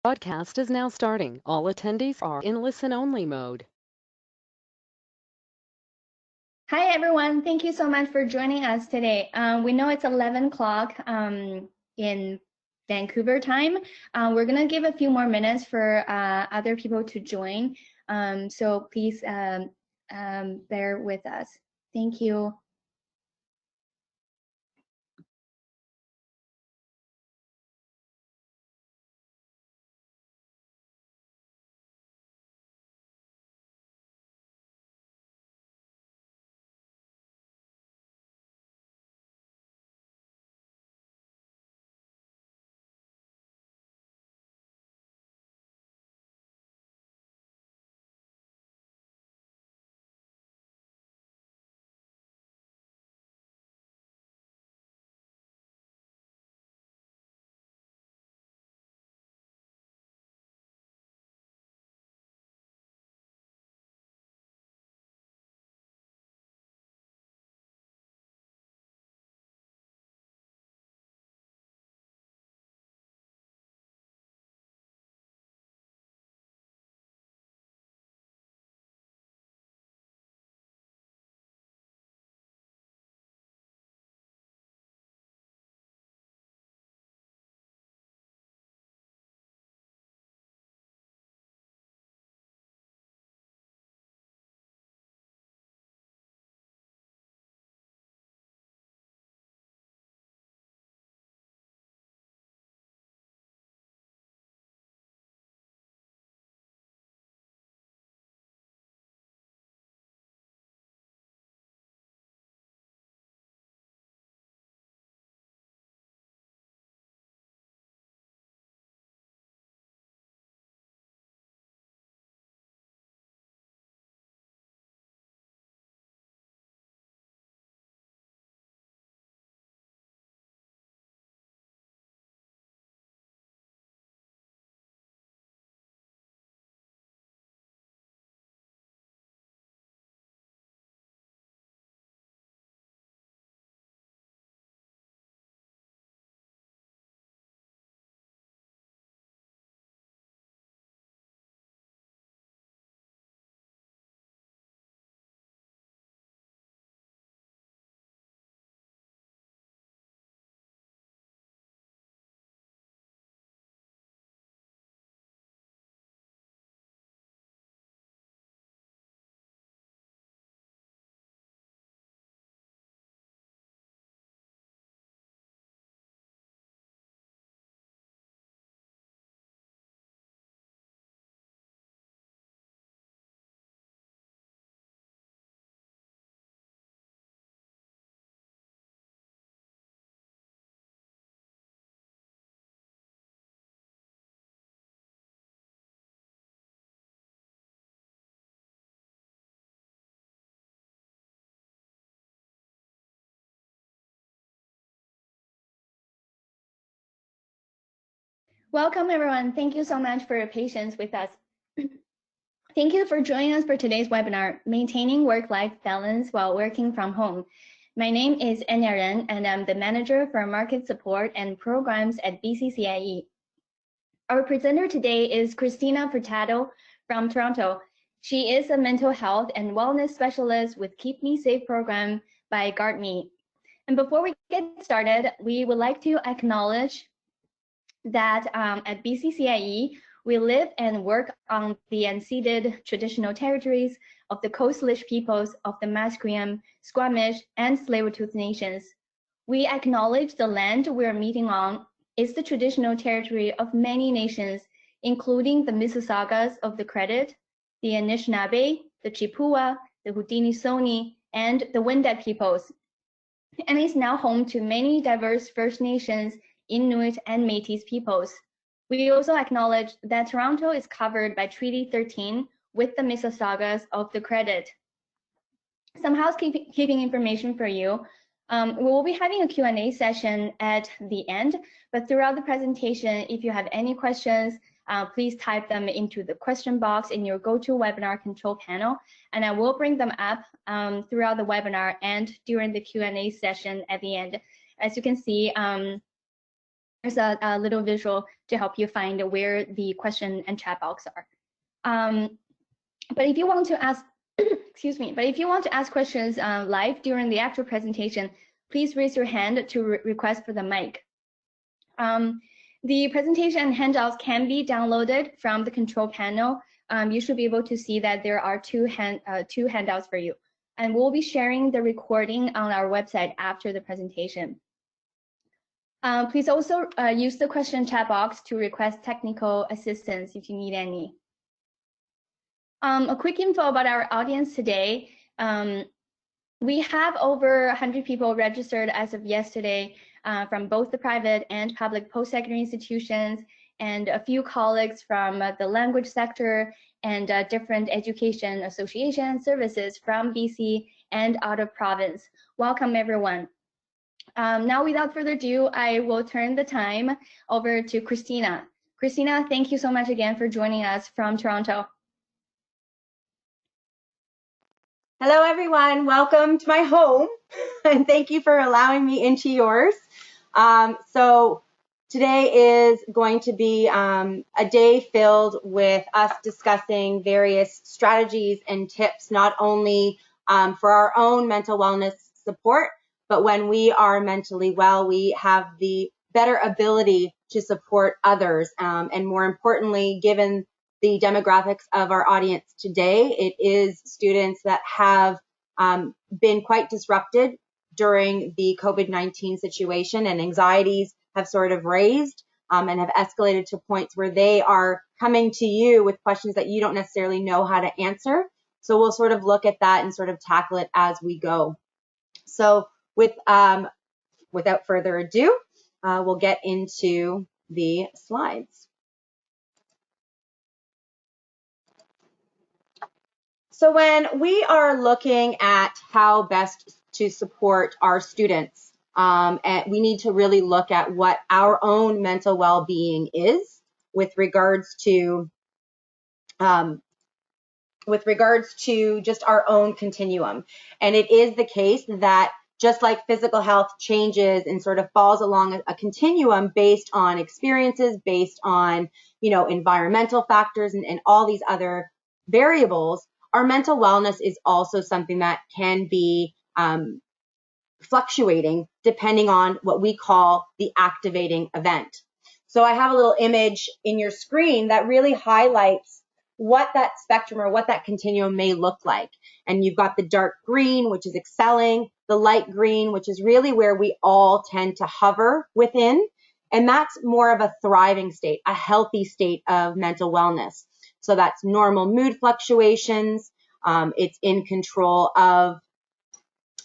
Broadcast is now starting. All attendees are in listen-only mode. Hi, everyone. Thank you so much for joining us today. We know it's 11 o'clock in Vancouver time. We're going to give a few more minutes for other people to join. So please bear with us. Thank you. Welcome, everyone. Thank you so much for your patience with us. Thank you for joining us for today's webinar, Maintaining Work-Life Balance While Working from Home. My name is Enya Ren, and I'm the Manager for Market Support and Programs at BCCIE. Our presenter today is Christina Furtado from Toronto. She is a mental health and wellness specialist with keep.meSAFE program by GuardMe. And before we get started, we would like to acknowledge that at BCCIE, we live and work on the unceded traditional territories of the Coast Salish peoples of the Musqueam, Squamish, and Tsleil-Waututh nations. We acknowledge the land we're meeting on is the traditional territory of many nations, including the Mississaugas of the Credit, the Anishinaabe, the Chippewa, the Haudenosaunee, and the Wendat peoples, and is now home to many diverse First Nations, Inuit, and Métis peoples. We also acknowledge that Toronto is covered by Treaty 13 with the Mississaugas of the Credit. Some housekeeping information for you. We will be having a Q&A session at the end, but throughout the presentation, if you have any questions, please type them into the question box in your GoToWebinar control panel, and I will bring them up throughout the webinar and during the Q&A session at the end. As you can see, there's a little visual to help you find where the question and chat box are. But if you want to ask, excuse me, but if you want to ask questions live during the actual presentation, please raise your hand to request for the mic. The presentation and handouts can be downloaded from the control panel. You should be able to see that there are two handouts for you. And we'll be sharing the recording on our website after the presentation. Please also use the question chat box to request technical assistance if you need any. A quick info about our audience today. We have over 100 people registered as of yesterday from both the private and public post-secondary institutions, and a few colleagues from the language sector and different education association services from BC and out of province. Welcome, everyone. Now, without further ado, I will turn the time over to Christina. Christina, thank you so much again for joining us from Toronto. Hello, everyone. Welcome to my home, and thank you for allowing me into yours. So today is going to be a day filled with us discussing various strategies and tips, not only for our own mental wellness support, but when we are mentally well, we have the better ability to support others. And more importantly, given the demographics of our audience today, it is students that have been quite disrupted during the COVID-19 situation, and anxieties have sort of raised and have escalated to points where they are coming to you with questions that you don't necessarily know how to answer. So we'll sort of look at that and sort of tackle it as we go. So without further ado, we'll get into the slides. So when we are looking at how best to support our students, and we need to really look at what our own mental well-being is with regards to just our own continuum. And it is the case that just like physical health changes and sort of falls along a continuum based on experiences, based on, environmental factors and all these other variables, our mental wellness is also something that can be fluctuating depending on what we call the activating event. So I have a little image in your screen that really highlights what that spectrum or what that continuum may look like. And you've got the dark green, which is excelling, the light green, which is really where we all tend to hover within. And that's more of a thriving state, a healthy state of mental wellness. So that's normal mood fluctuations. It's in control of,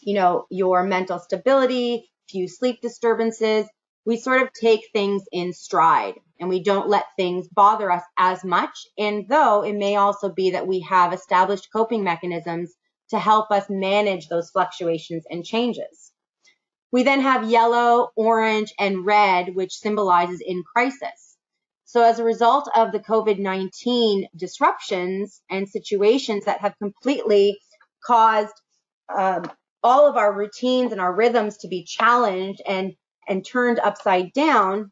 your mental stability, few sleep disturbances. We sort of take things in stride and we don't let things bother us as much. And though it may also be that we have established coping mechanisms to help us manage those fluctuations and changes. We then have yellow, orange, and red, which symbolizes in crisis. So as a result of the COVID-19 disruptions and situations that have completely caused all of our routines and our rhythms to be challenged and turned upside down,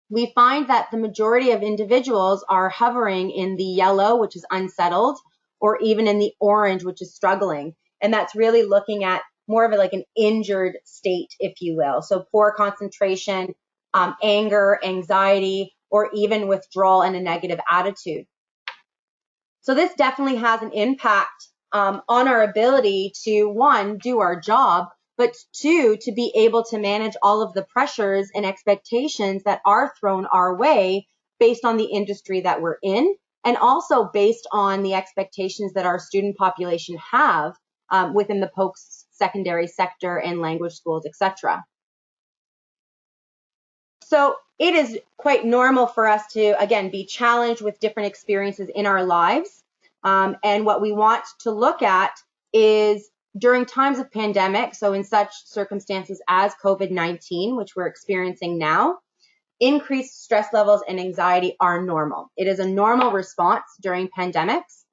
we find that the majority of individuals are hovering in the yellow, which is unsettled, or even in the orange, which is struggling. And that's really looking at more of like an injured state, if you will. So poor concentration, anger, anxiety, or even withdrawal and a negative attitude. So this definitely has an impact on our ability to, one, do our job, but two, to be able to manage all of the pressures and expectations that are thrown our way based on the industry that we're in, and also based on the expectations that our student population have within the post-secondary sector and language schools, etc. So it is quite normal for us to, again, be challenged with different experiences in our lives. And what we want to look at is during times of pandemic, so in such circumstances as COVID-19, which we're experiencing now, increased stress levels and anxiety are normal. It is a normal response during pandemics.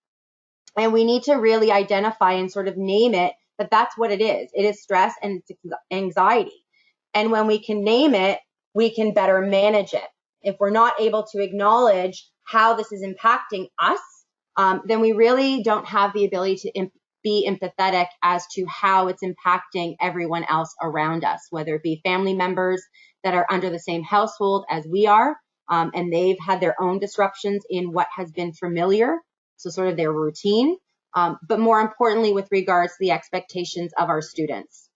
And we need to really identify and sort of name it that that's what it is. It is stress and it's anxiety. And when we can name it, we can better manage it. If we're not able to acknowledge how this is impacting us, then we really don't have the ability to be empathetic as to how it's impacting everyone else around us, whether it be family members that are under the same household as we are, and they've had their own disruptions in what has been familiar, so sort of their routine, but more importantly with regards to the expectations of our students.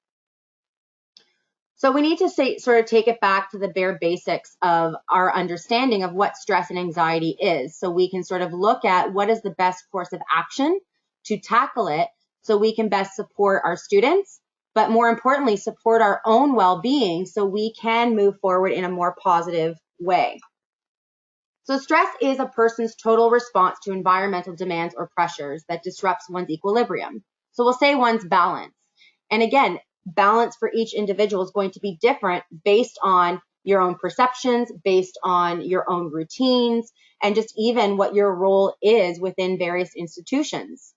So we need to sort of take it back to the bare basics of our understanding of what stress and anxiety is, so we can sort of look at what is the best course of action to tackle it so we can best support our students, but more importantly, support our own well-being so we can move forward in a more positive way. So stress is a person's total response to environmental demands or pressures that disrupts one's equilibrium. So we'll say one's balance. And again, balance for each individual is going to be different based on your own perceptions, based on your own routines, and just even what your role is within various institutions.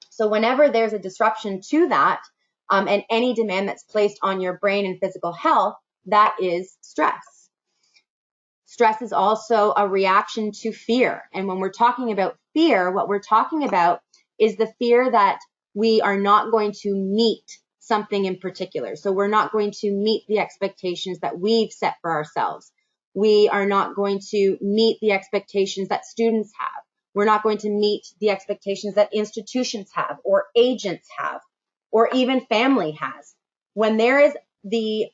So whenever there's a disruption to that, and any demand that's placed on your brain and physical health, that is stress. Stress is also a reaction to fear. And when we're talking about fear, what we're talking about is the fear that we are not going to meet something in particular. So we're not going to meet the expectations that we've set for ourselves. We are not going to meet the expectations that students have. We're not going to meet the expectations that institutions have, or agents have, or even family has. When there is the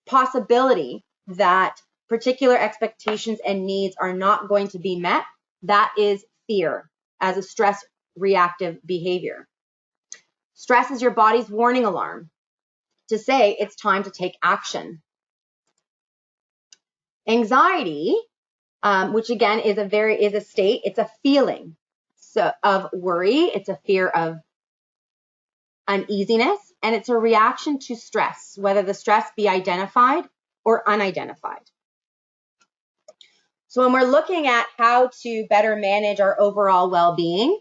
possibility that particular expectations and needs are not going to be met, that is fear as a stress reactive behavior. Stress is your body's warning alarm to say it's time to take action. Anxiety, which again is a state, it's a feeling of worry, it's a fear of uneasiness, and it's a reaction to stress, whether the stress be identified or unidentified. So when we're looking at how to better manage our overall well-being,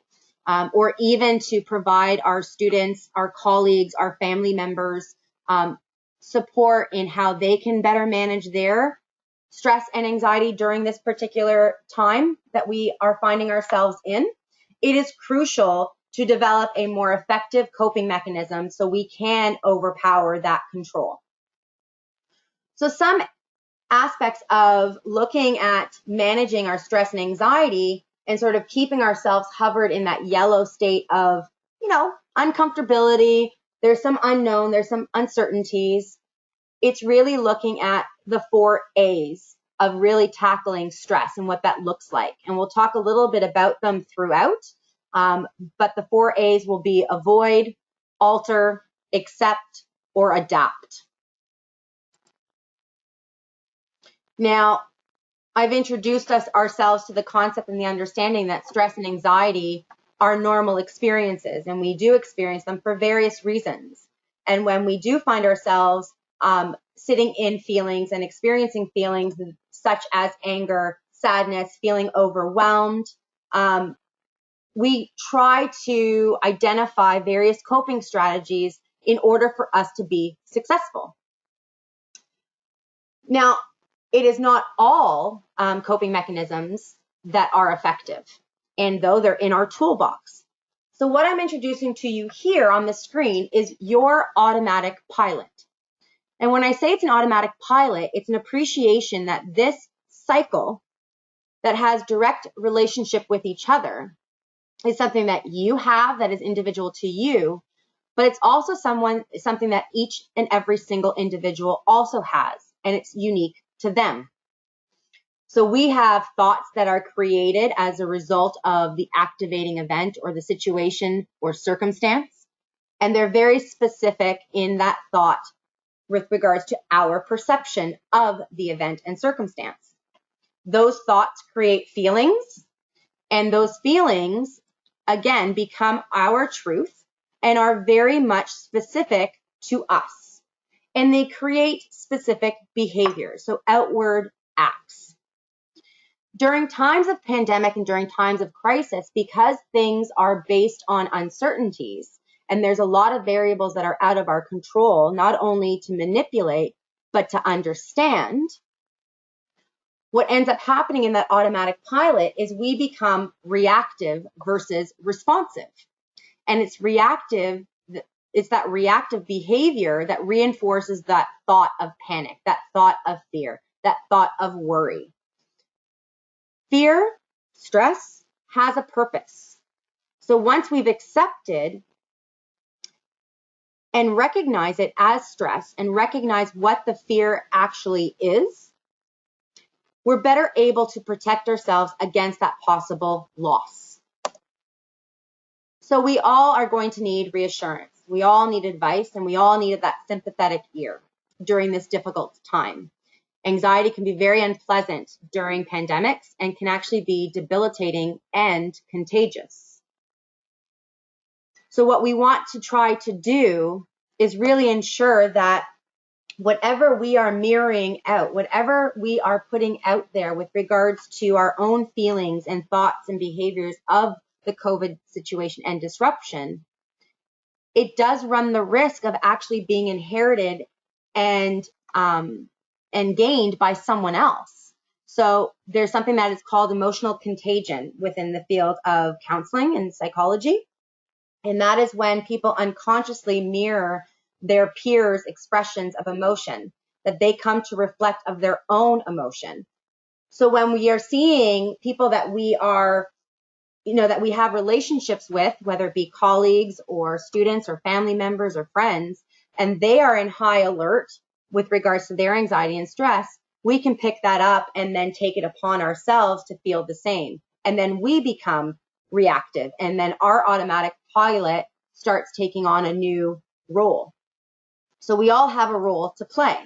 or even to provide our students, our colleagues, our family members support in how they can better manage their stress and anxiety during this particular time that we are finding ourselves in, it is crucial to develop a more effective coping mechanism so we can overpower that control. So some aspects of looking at managing our stress and anxiety and sort of keeping ourselves hovered in that yellow state of, uncomfortability, there's some unknown, there's some uncertainties. It's really looking at the 4 A's of really tackling stress and what that looks like. And we'll talk a little bit about them throughout, but the 4 A's will be avoid, alter, accept, or adapt. Now, I've introduced ourselves to the concept and the understanding that stress and anxiety are normal experiences, and we do experience them for various reasons. And when we do find ourselves sitting in feelings and experiencing feelings such as anger, sadness, feeling overwhelmed, we try to identify various coping strategies in order for us to be successful. Now, it is not all coping mechanisms that are effective, and though they're in our toolbox. So what I'm introducing to you here on the screen is your automatic pilot. And when I say it's an automatic pilot, it's an appreciation that this cycle that has direct relationship with each other is something that you have that is individual to you, but it's also something that each and every single individual also has, and it's unique to them. So we have thoughts that are created as a result of the activating event or the situation or circumstance, and they're very specific in that thought with regards to our perception of the event and circumstance. Those thoughts create feelings, and those feelings, again, become our truth and are very much specific to us. And they create specific behaviors, so outward acts. During times of pandemic and during times of crisis, because things are based on uncertainties, and there's a lot of variables that are out of our control, not only to manipulate, but to understand, what ends up happening in that automatic pilot is we become reactive versus responsive. And it's that reactive behavior that reinforces that thought of panic, that thought of fear, that thought of worry. Fear, stress, has a purpose. So once we've accepted and recognize it as stress and recognize what the fear actually is, we're better able to protect ourselves against that possible loss. So we all are going to need reassurance. We all need advice, and we all needed that sympathetic ear during this difficult time. Anxiety can be very unpleasant during pandemics and can actually be debilitating and contagious. So what we want to try to do is really ensure that whatever we are mirroring out, whatever we are putting out there with regards to our own feelings and thoughts and behaviors of the COVID situation and disruption, it does run the risk of actually being inherited and gained by someone else. So there's something that is called emotional contagion within the field of counseling and psychology. And that is when people unconsciously mirror their peers' expressions of emotion, that they come to reflect of their own emotion. So when we are seeing people that we are, that we have relationships with, whether it be colleagues or students or family members or friends, and they are in high alert with regards to their anxiety and stress, we can pick that up and then take it upon ourselves to feel the same. And then we become reactive, and then our automatic pilot starts taking on a new role. So we all have a role to play.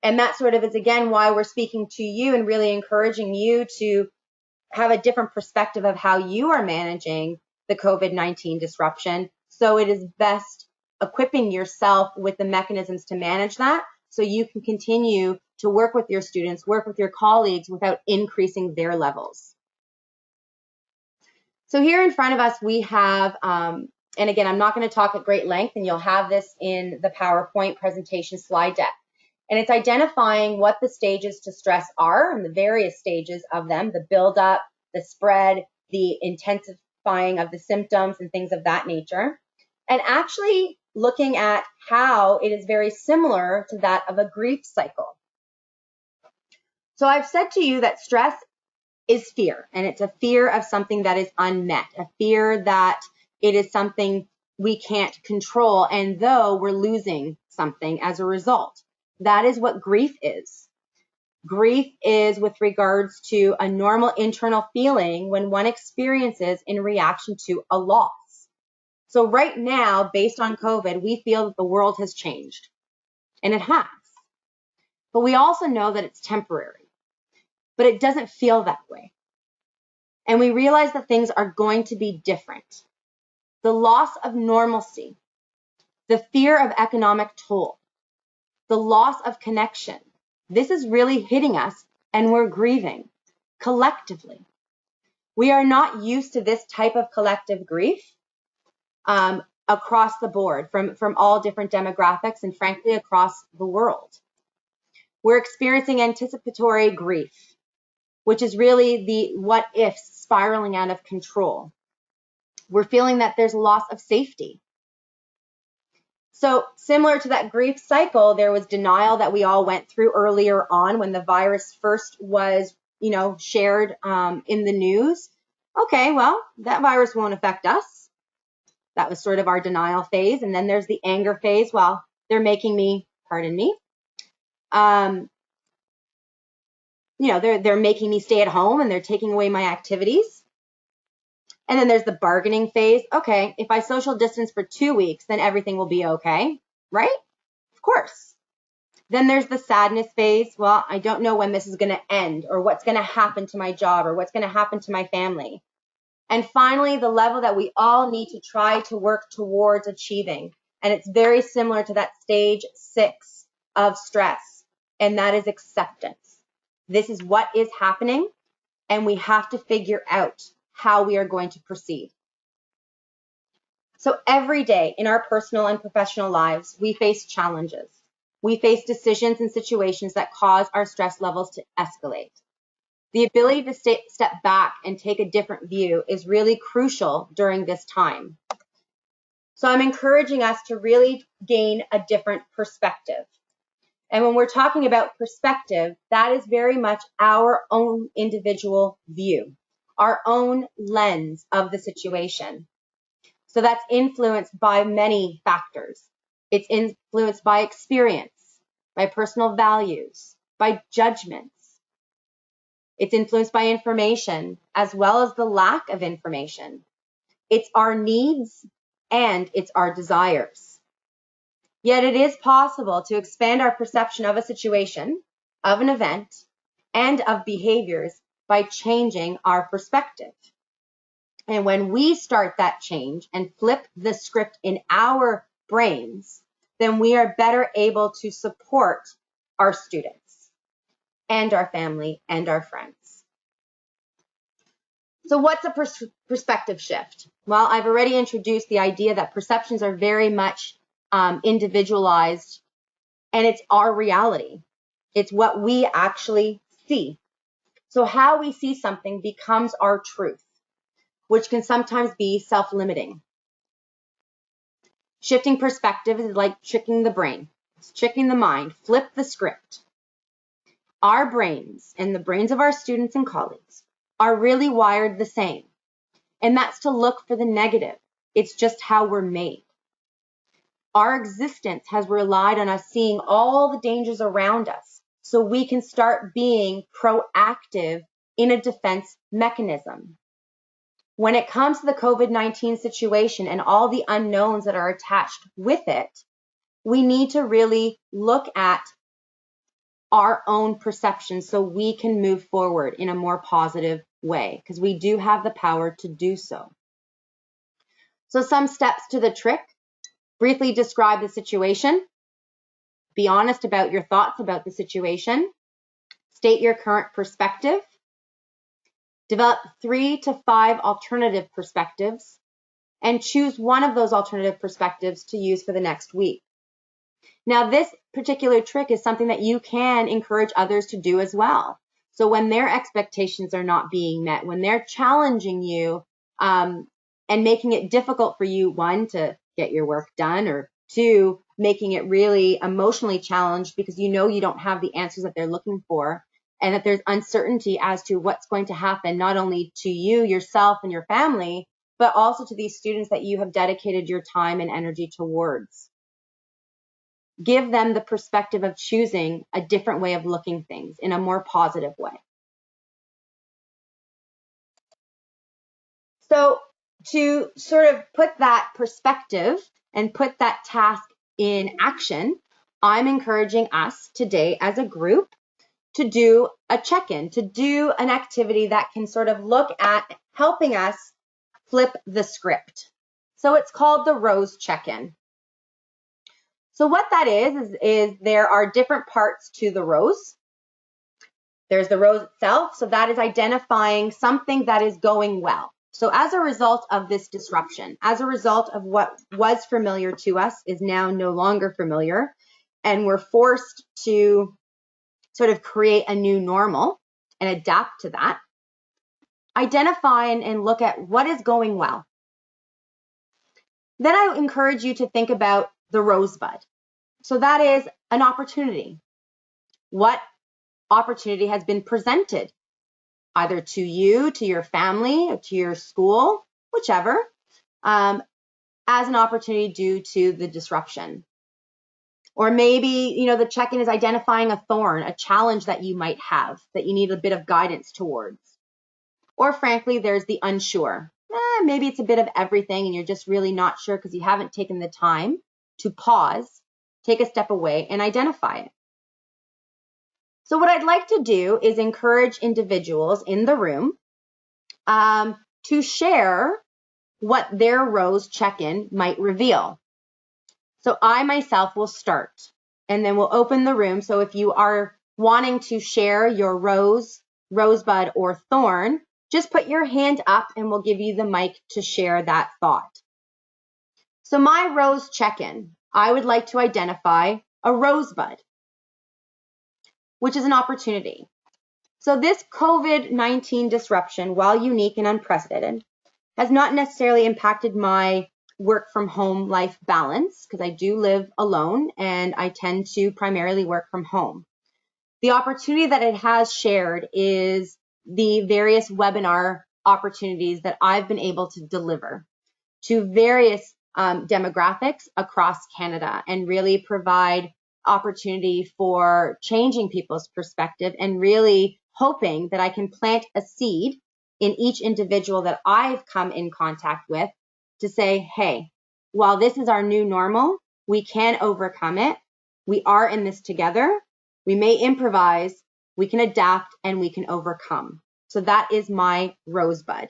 And that sort of is, again, why we're speaking to you and really encouraging you to have a different perspective of how you are managing the COVID-19 disruption. So it is best equipping yourself with the mechanisms to manage that, so you can continue to work with your students, work with your colleagues without increasing their levels. So here in front of us, we have, and again, I'm not going to talk at great length, and you'll have this in the PowerPoint presentation slide deck. And it's identifying what the stages to stress are and the various stages of them, the buildup, the spread, the intensifying of the symptoms and things of that nature. And actually looking at how it is very similar to that of a grief cycle. So I've said to you that stress is fear, and it's a fear of something that is unmet, a fear that it is something we can't control, and though we're losing something as a result. That is what grief is. Grief is with regards to a normal internal feeling when one experiences in reaction to a loss. So right now, based on COVID, we feel that the world has changed, and it has. But we also know that it's temporary, but it doesn't feel that way. And we realize that things are going to be different. The loss of normalcy, the fear of economic toll, the loss of connection. This is really hitting us, and we're grieving collectively. We are not used to this type of collective grief across the board from all different demographics and frankly across the world. We're experiencing anticipatory grief, which is really the what ifs spiraling out of control. We're feeling that there's loss of safety. So similar to that grief cycle, there was denial that we all went through earlier on when the virus first was, shared in the news. Okay, well, that virus won't affect us. That was sort of our denial phase. And then there's the anger phase. Well, they're making me, pardon me, they're making me stay at home and they're taking away my activities. And then there's the bargaining phase. Okay, if I social distance for 2 weeks, then everything will be okay, right? Of course. Then there's the sadness phase. Well, I don't know when this is going to end or what's going to happen to my job or what's going to happen to my family. And finally, the level that we all need to try to work towards achieving. And it's very similar to that stage 6 of stress, and that is acceptance. This is what is happening, and we have to figure out how we are going to proceed. So every day in our personal and professional lives, we face challenges. we face decisions and situations that cause our stress levels to escalate. The ability to step back and take a different view is really crucial during this time. So I'm encouraging us to really gain a different perspective. And when we're talking about perspective, that is very much our own individual view, our own lens of the situation. So that's influenced by many factors. It's influenced by experience, by personal values, by judgments. It's influenced by information as well as the lack of information. It's our needs and it's our desires. Yet it is possible to expand our perception of a situation, of an event, and of behaviors by changing our perspective. And when we start that change and flip the script in our brains, then we are better able to support our students and our family and our friends. So what's a perspective shift? Well, I've already introduced the idea that perceptions are very much individualized, and it's our reality. It's what we actually see. So how we see something becomes our truth, which can sometimes be self-limiting. Shifting perspective is like tricking the brain. It's tricking the mind. Flip the script. Our brains and the brains of our students and colleagues are really wired the same. And that's to look for the negative. It's just how we're made. Our existence has relied on us seeing all the dangers around us so we can start being proactive in a defense mechanism. When it comes to the COVID-19 situation and all the unknowns that are attached with it, we need to really look at our own perception so we can move forward in a more positive way, because we do have the power to do so. So some steps to the trick: briefly describe the situation, be honest about your thoughts about the situation, state your current perspective, develop 3 to 5 alternative perspectives, and choose one of those alternative perspectives to use for the next week. Now, this particular trick is something that you can encourage others to do as well. So when their expectations are not being met, when they're challenging you and making it difficult for you, 1, to get your work done, or 2, making it really emotionally challenged because you know you don't have the answers that they're looking for, and that there's uncertainty as to what's going to happen, not only to you, yourself, and your family, but also to these students that you have dedicated your time and energy towards. Give them the perspective of choosing a different way of looking things in a more positive way. So to sort of put that perspective and put that task in action, I'm encouraging us today as a group to do a check-in, to do an activity that can sort of look at helping us flip the script. So it's called the ROS Check In. So what that is there are different parts to the ROS. There's the ROS itself. So that is identifying something that is going well. So as a result of this disruption, as a result of what was familiar to us is now no longer familiar, and we're forced to sort of create a new normal and adapt to that, identify and look at what is going well. Then I encourage you to think about the rosebud. So that is an opportunity. What opportunity has been presented either to you, to your family, or to your school, whichever, as an opportunity due to the disruption? Or maybe, the check-in is identifying a thorn, a challenge that you might have that you need a bit of guidance towards. Or frankly, there's the unsure. Maybe it's a bit of everything and you're just really not sure because you haven't taken the time to pause, take a step away, and identify it. So what I'd like to do is encourage individuals in the room to share what their ROS check-in might reveal. So I myself will start, and then we'll open the room. So if you are wanting to share your rosebud, or thorn, just put your hand up and we'll give you the mic to share that thought. So my ROS check-in, I would like to identify a rosebud, which is an opportunity. So this COVID-19 disruption, while unique and unprecedented, has not necessarily impacted my work from home life balance, because I do live alone and I tend to primarily work from home. The opportunity that it has shared is the various webinar opportunities that I've been able to deliver to various demographics across Canada and really provide opportunity for changing people's perspective and really hoping that I can plant a seed in each individual that I've come in contact with to say, hey, while this is our new normal, we can overcome it. We are in this together. We may improvise, we can adapt, and we can overcome. So that is my rosebud.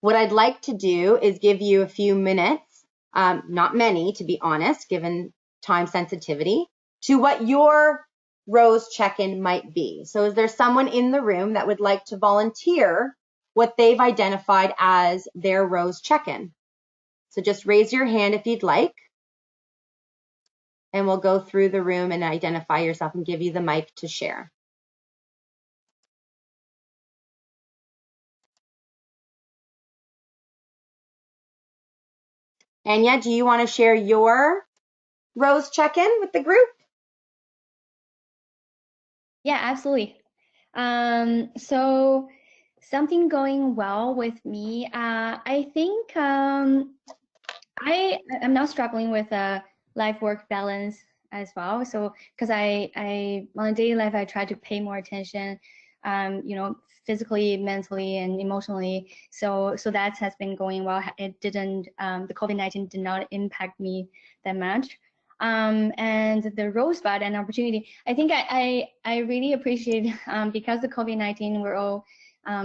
What I'd like to do is give you a few minutes, not many to be honest, given time sensitivity, to what your ROS check-in might be. So is there someone in the room that would like to volunteer what they've identified as their ROS check-in? So just raise your hand if you'd like, and we'll go through the room and identify yourself and give you the mic to share. Anya, do you want to share your ROS check-in with the group? Yeah, absolutely. So something going well with me. I think I'm now struggling with a life-work balance as well. So because I on a daily life I try to pay more attention, physically, mentally, and emotionally. So that has been going well. It didn't the COVID-19 did not impact me that much. And the rosebud and opportunity, I think I really appreciate because the COVID-19 we're all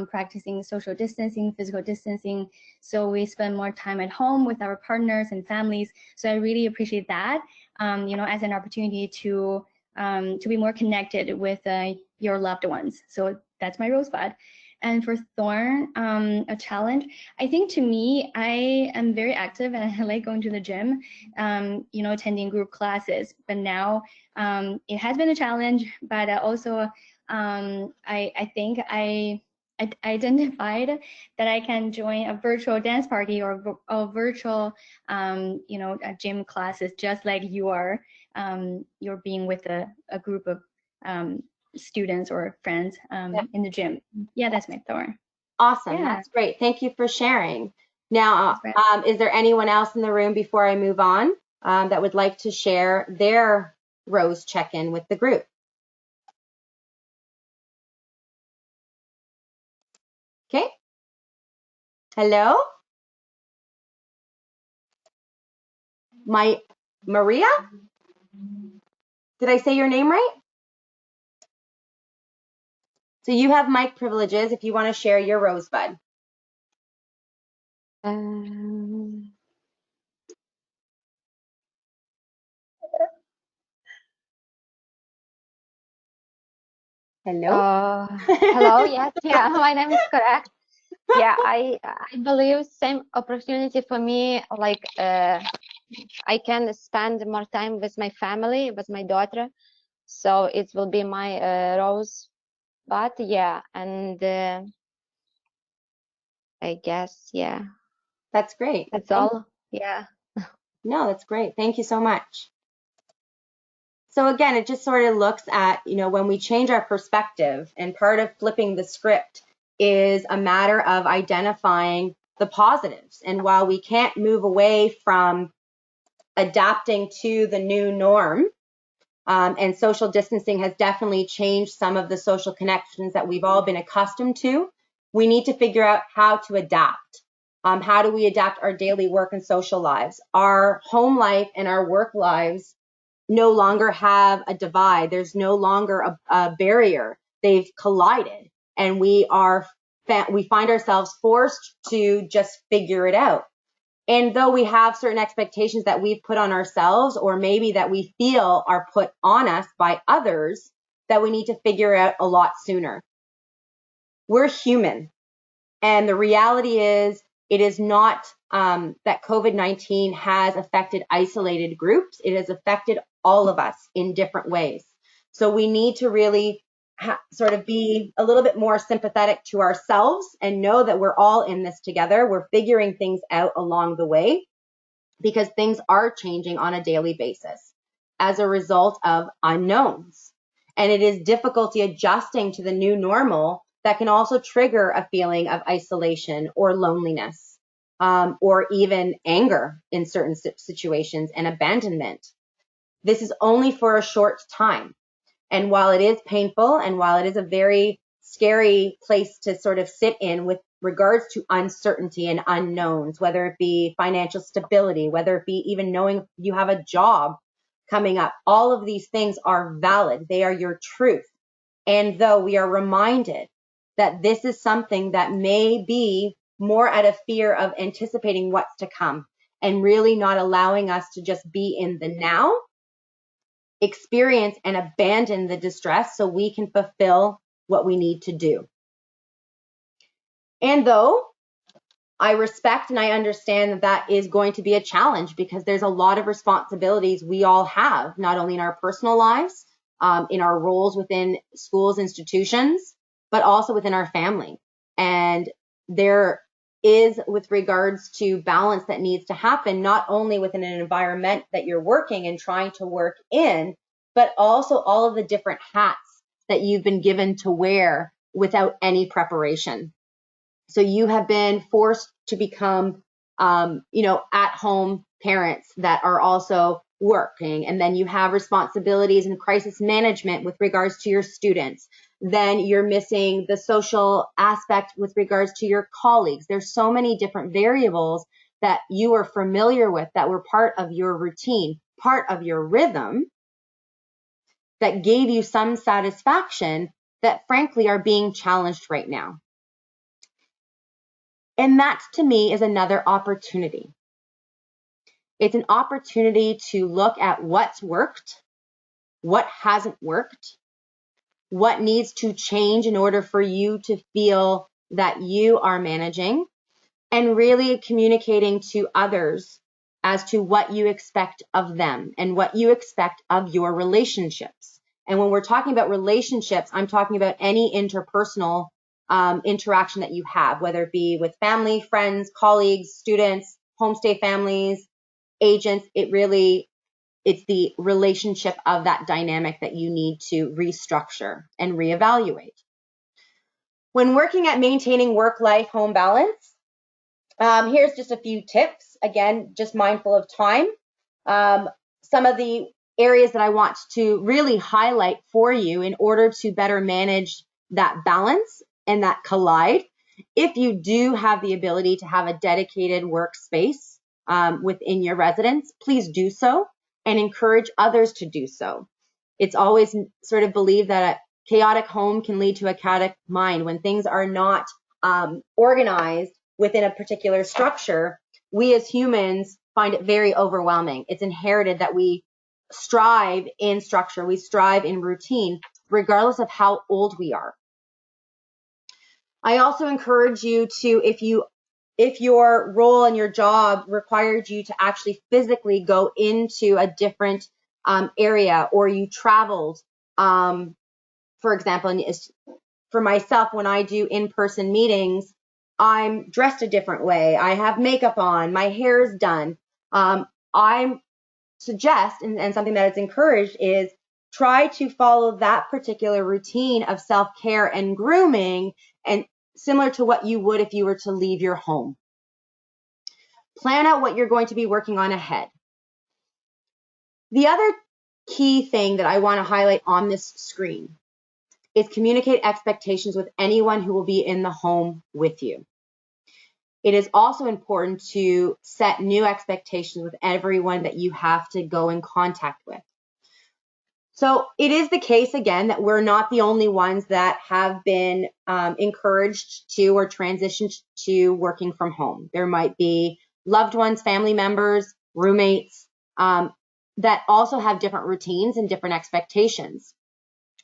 practicing social distancing, physical distancing. So we spend more time at home with our partners and families. So I really appreciate that, as an opportunity to be more connected with your loved ones. So that's my rosebud. And for thorn, a challenge, I think to me, I am very active and I like going to the gym, attending group classes. But now it has been a challenge, but also I think I identified that I can join a virtual dance party or a virtual, gym classes, just like you are. You're being with a group of students or friends in the gym. Yeah, that's my thorn. Awesome. Yeah. That's great. Thank you for sharing. Now, Right. is there anyone else in the room before I move on that would like to share their ROS check-in with the group? Okay. Hello? Maria? Did I say your name right? So you have mic privileges if you want to share your rosebud. Hello? Hello, yes, yeah, my name is correct. Yeah, I believe same opportunity for me, like I can spend more time with my family, with my daughter, so it will be my rose. But yeah, and I guess, yeah, That's great. that's all. Yeah. No, that's great. Thank you so much. So again, it just sort of looks at, when we change our perspective, and part of flipping the script is a matter of identifying the positives. And while we can't move away from adapting to the new norm, and social distancing has definitely changed some of the social connections that we've all been accustomed to, we need to figure out how to adapt. How do we adapt our daily work and social lives? Our home life and our work lives no longer have a divide. There's no longer a barrier. They've collided, and we find ourselves forced to just figure it out. And though we have certain expectations that we've put on ourselves, or maybe that we feel are put on us by others, that we need to figure out a lot sooner. We're human. And the reality is, it is not that COVID-19 has affected isolated groups. It has affected all of us in different ways. So we need to really sort of be a little bit more sympathetic to ourselves and know that we're all in this together. We're figuring things out along the way because things are changing on a daily basis as a result of unknowns. And it is difficulty adjusting to the new normal that can also trigger a feeling of isolation or loneliness, or even anger in certain situations and abandonment. This is only for a short time. And while it is painful and while it is a very scary place to sort of sit in with regards to uncertainty and unknowns, whether it be financial stability, whether it be even knowing you have a job coming up, all of these things are valid. They are your truth. And though we are reminded that this is something that may be more out of fear of anticipating what's to come and really not allowing us to just be in the now, experience and abandon the distress so we can fulfill what we need to do. And though I respect and I understand that that is going to be a challenge because there's a lot of responsibilities we all have, not only in our personal lives, in our roles within schools, institutions, but also within our family. And there is, with regards to balance that needs to happen, not only within an environment that you're working and trying to work in, but also all of the different hats that you've been given to wear without any preparation. So you have been forced to become, at-home parents that are also working. And then you have responsibilities and crisis management with regards to your students. Then you're missing the social aspect with regards to your colleagues. There's so many different variables that you are familiar with that were part of your routine, part of your rhythm that gave you some satisfaction that frankly are being challenged right now. And that to me is another opportunity. It's an opportunity to look at what's worked, what hasn't worked, what needs to change in order for you to feel that you are managing, and really communicating to others as to what you expect of them and what you expect of your relationships. And when we're talking about relationships, I'm talking about any interpersonal interaction that you have, whether it be with family, friends, colleagues, students, homestay families, agents. It's the relationship of that dynamic that you need to restructure and reevaluate. When working at maintaining work-life home balance, here's just a few tips. Again, just mindful of time. Some of the areas that I want to really highlight for you in order to better manage that balance and that collide. If you do have the ability to have a dedicated workspace within your residence, please do so and encourage others to do so. It's always sort of believed that a chaotic home can lead to a chaotic mind. When things are not organized within a particular structure, we as humans find it very overwhelming. It's inherited that we strive in structure, we strive in routine, regardless of how old we are. I also encourage you to, if your role and your job required you to actually physically go into a different area, or you traveled, for example, and for myself, when I do in-person meetings, I'm dressed a different way. I have makeup on, my hair is done. I suggest, and something that is encouraged, is try to follow that particular routine of self-care and grooming, and similar to what you would if you were to leave your home. Plan out what you're going to be working on ahead. The other key thing that I want to highlight on this screen is communicate expectations with anyone who will be in the home with you. It is also important to set new expectations with everyone that you have to go in contact with. So it is the case, again, that we're not the only ones that have been encouraged to or transitioned to working from home. There might be loved ones, family members, roommates that also have different routines and different expectations.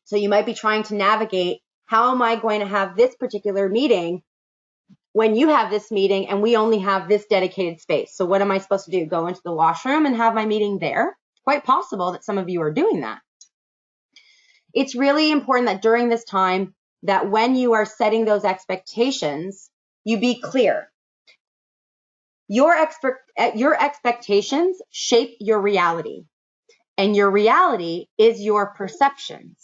So you might be trying to navigate, how am I going to have this particular meeting when you have this meeting and we only have this dedicated space? So what am I supposed to do? Go into the washroom and have my meeting there? quite possible that some of you are doing that. It's really important that during this time, that when you are setting those expectations, you be clear. Your expectations shape your reality, and your reality is your perceptions.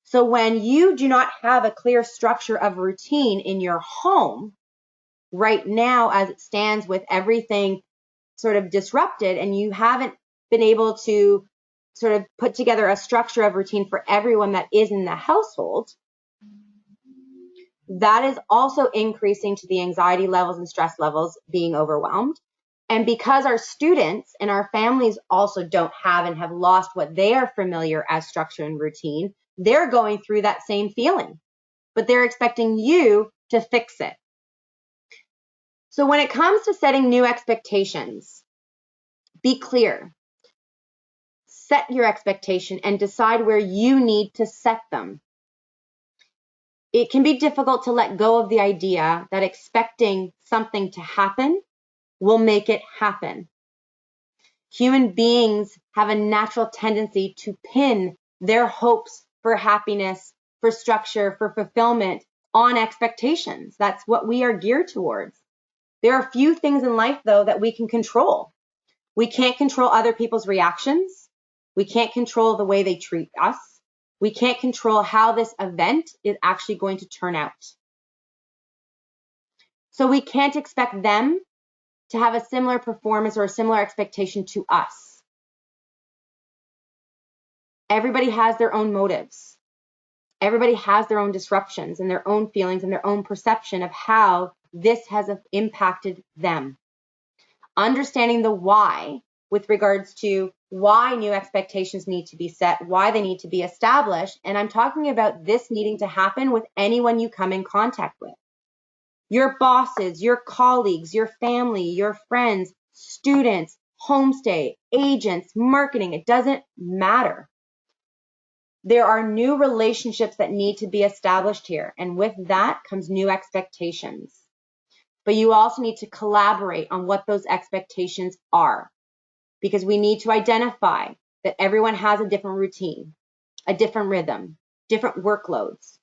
So when you do not have a clear structure of routine in your home right now, as it stands with everything sort of disrupted, and you haven't been able to sort of put together a structure of routine for everyone that is in the household, that is also increasing to the anxiety levels and stress levels, being overwhelmed. And because our students and our families also don't have and have lost what they are familiar as structure and routine, they're going through that same feeling, but they're expecting you to fix it. So when it comes to setting new expectations, be clear. Set your expectation and decide where you need to set them. It can be difficult to let go of the idea that expecting something to happen will make it happen. Human beings have a natural tendency to pin their hopes for happiness, for structure, for fulfillment on expectations. That's what we are geared towards. There are few things in life, though, that we can control. We can't control other people's reactions. We can't control the way they treat us. We can't control how this event is actually going to turn out. So we can't expect them to have a similar performance or a similar expectation to us. Everybody has their own motives. Everybody has their own disruptions and their own feelings and their own perception of how this has impacted them. Understanding the why with regards to why new expectations need to be set, why they need to be established. And I'm talking about this needing to happen with anyone you come in contact with. Your bosses, your colleagues, your family, your friends, students, homestay, agents, marketing, it doesn't matter. There are new relationships that need to be established here. And with that comes new expectations. But you also need to collaborate on what those expectations are, because we need to identify that everyone has a different routine, a different rhythm, different workloads,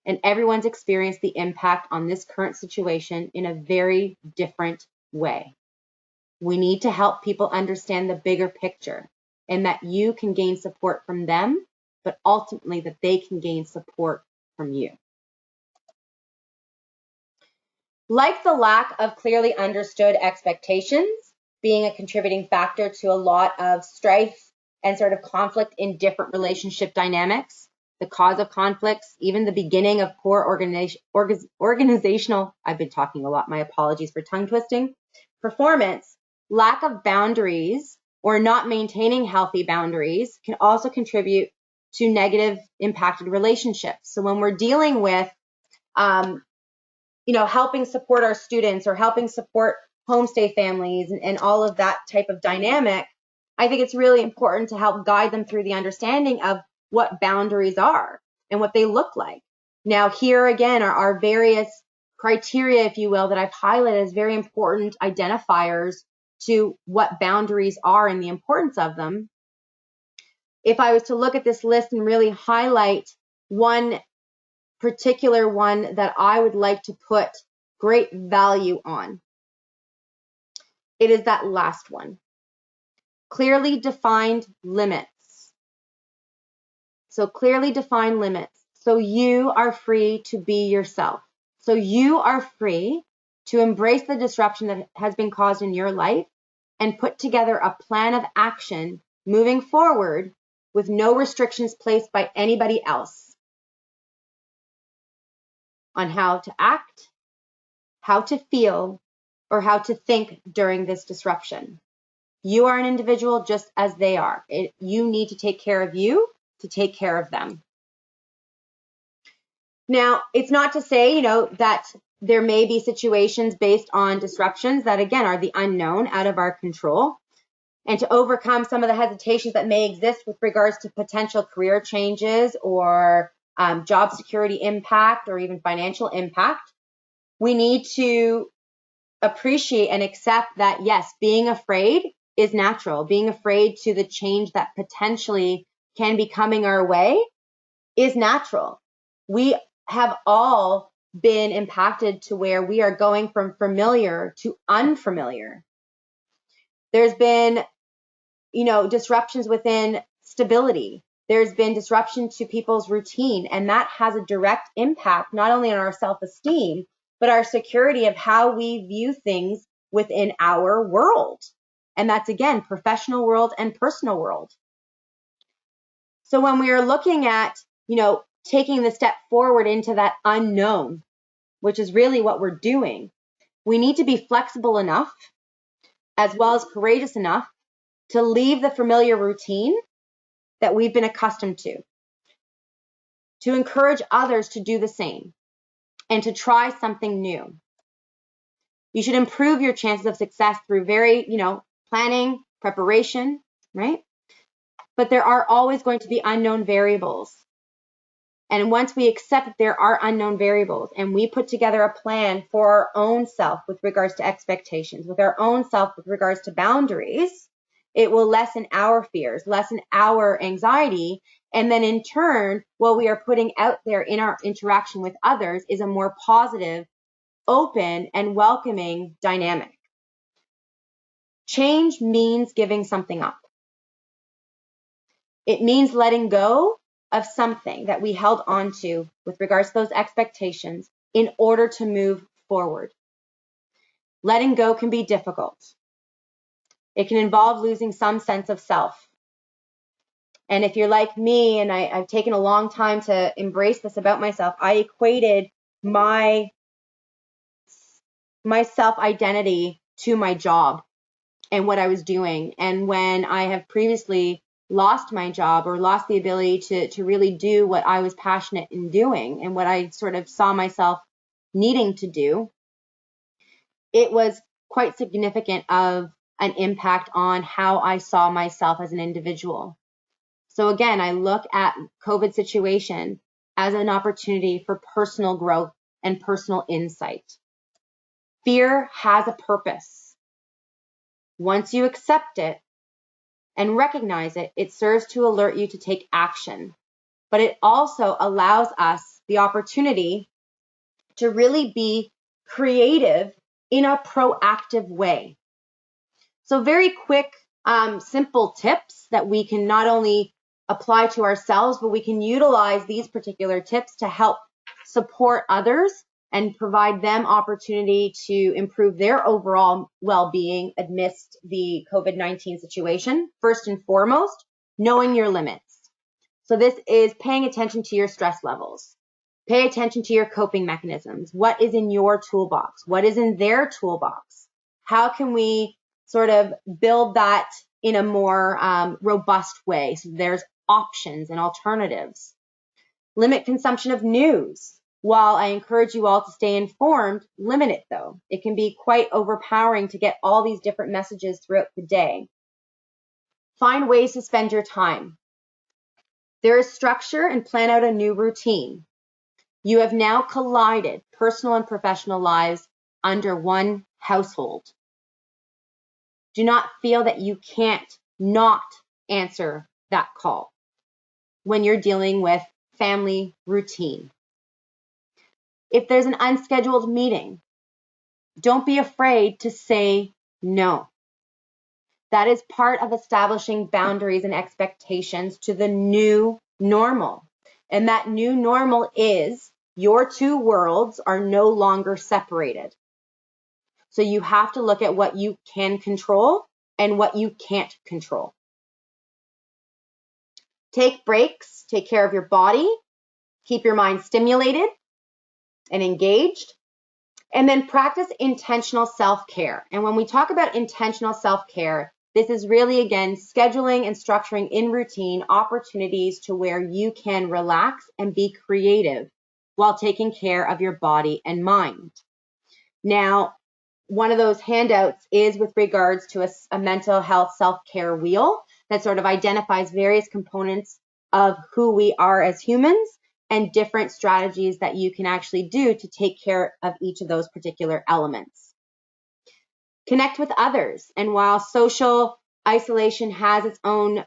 and everyone's experienced the impact on this current situation in a very different way. We need to help people understand the bigger picture and that you can gain support from them, but ultimately that they can gain support from you. Like the lack of clearly understood expectations being a contributing factor to a lot of strife and sort of conflict in different relationship dynamics, the cause of conflicts, even the beginning of poor organizational, I've been talking a lot, my apologies for tongue twisting, performance, lack of boundaries or not maintaining healthy boundaries can also contribute to negative impacted relationships. So when we're dealing with helping support our students or helping support homestay families and all of that type of dynamic, I think it's really important to help guide them through the understanding of what boundaries are and what they look like. Now, here again are our various criteria, if you will, that I've highlighted as very important identifiers to what boundaries are and the importance of them. If I was to look at this list and really highlight one particular one that I would like to put great value on, it is that last one. Clearly defined limits. So clearly defined limits. So you are free to be yourself. So you are free to embrace the disruption that has been caused in your life and put together a plan of action moving forward with no restrictions placed by anybody else on how to act, how to feel, or how to think during this disruption. You are an individual just as they are. You need to take care of you to take care of them. Now, it's not to say, that there may be situations based on disruptions that, again, are the unknown, out of our control, and to overcome some of the hesitations that may exist with regards to potential career changes or job security impact or even financial impact. We need to appreciate and accept that, yes, being afraid is natural. Being afraid to the change that potentially can be coming our way is natural. We have all been impacted to where we are going from familiar to unfamiliar. There's been, disruptions within stability. There's been disruption to people's routine, and that has a direct impact not only on our self-esteem, but our security of how we view things within our world. And that's, again, professional world and personal world. So when we are looking at, taking the step forward into that unknown, which is really what we're doing, we need to be flexible enough as well as courageous enough to leave the familiar routine that we've been accustomed to encourage others to do the same and to try something new. You should improve your chances of success through very, planning, preparation, right? But there are always going to be unknown variables. And once we accept that there are unknown variables and we put together a plan for our own self with regards to expectations, with our own self with regards to boundaries, it will lessen our fears, lessen our anxiety. And then in turn, what we are putting out there in our interaction with others is a more positive, open, and welcoming dynamic. Change means giving something up. It means letting go of something that we held on to with regards to those expectations in order to move forward. Letting go can be difficult. It can involve losing some sense of self. And if you're like me, and I've taken a long time to embrace this about myself, I equated my self-identity to my job and what I was doing. And when I have previously lost my job or lost the ability to really do what I was passionate in doing and what I sort of saw myself needing to do, it was quite significant of an impact on how I saw myself as an individual. So again, I look at COVID situation as an opportunity for personal growth and personal insight. Fear has a purpose. Once you accept it and recognize it, it serves to alert you to take action. But it also allows us the opportunity to really be creative in a proactive way. So very quick, simple tips that we can not only apply to ourselves, but we can utilize these particular tips to help support others and provide them opportunity to improve their overall well-being amidst the COVID-19 situation. First and foremost, knowing your limits. So this is paying attention to your stress levels. Pay attention to your coping mechanisms. What is in your toolbox? What is in their toolbox? How can we sort of build that in a more robust way? So there's options and alternatives. Limit consumption of news. While I encourage you all to stay informed, limit it though. It can be quite overpowering to get all these different messages throughout the day. Find ways to spend your time. There is structure and plan out a new routine. You have now collided personal and professional lives under one household. Do not feel that you can't not answer that call when you're dealing with family routine. If there's an unscheduled meeting, don't be afraid to say no. That is part of establishing boundaries and expectations to the new normal. And that new normal is your two worlds are no longer separated. So you have to look at what you can control and what you can't control. Take breaks, take care of your body, keep your mind stimulated and engaged, and then practice intentional self-care. And when we talk about intentional self-care, this is really, again, scheduling and structuring in routine opportunities to where you can relax and be creative while taking care of your body and mind. Now, one of those handouts is with regards to a mental health self-care wheel that sort of identifies various components of who we are as humans and different strategies that you can actually do to take care of each of those particular elements. Connect with others. And while social Isolation has its own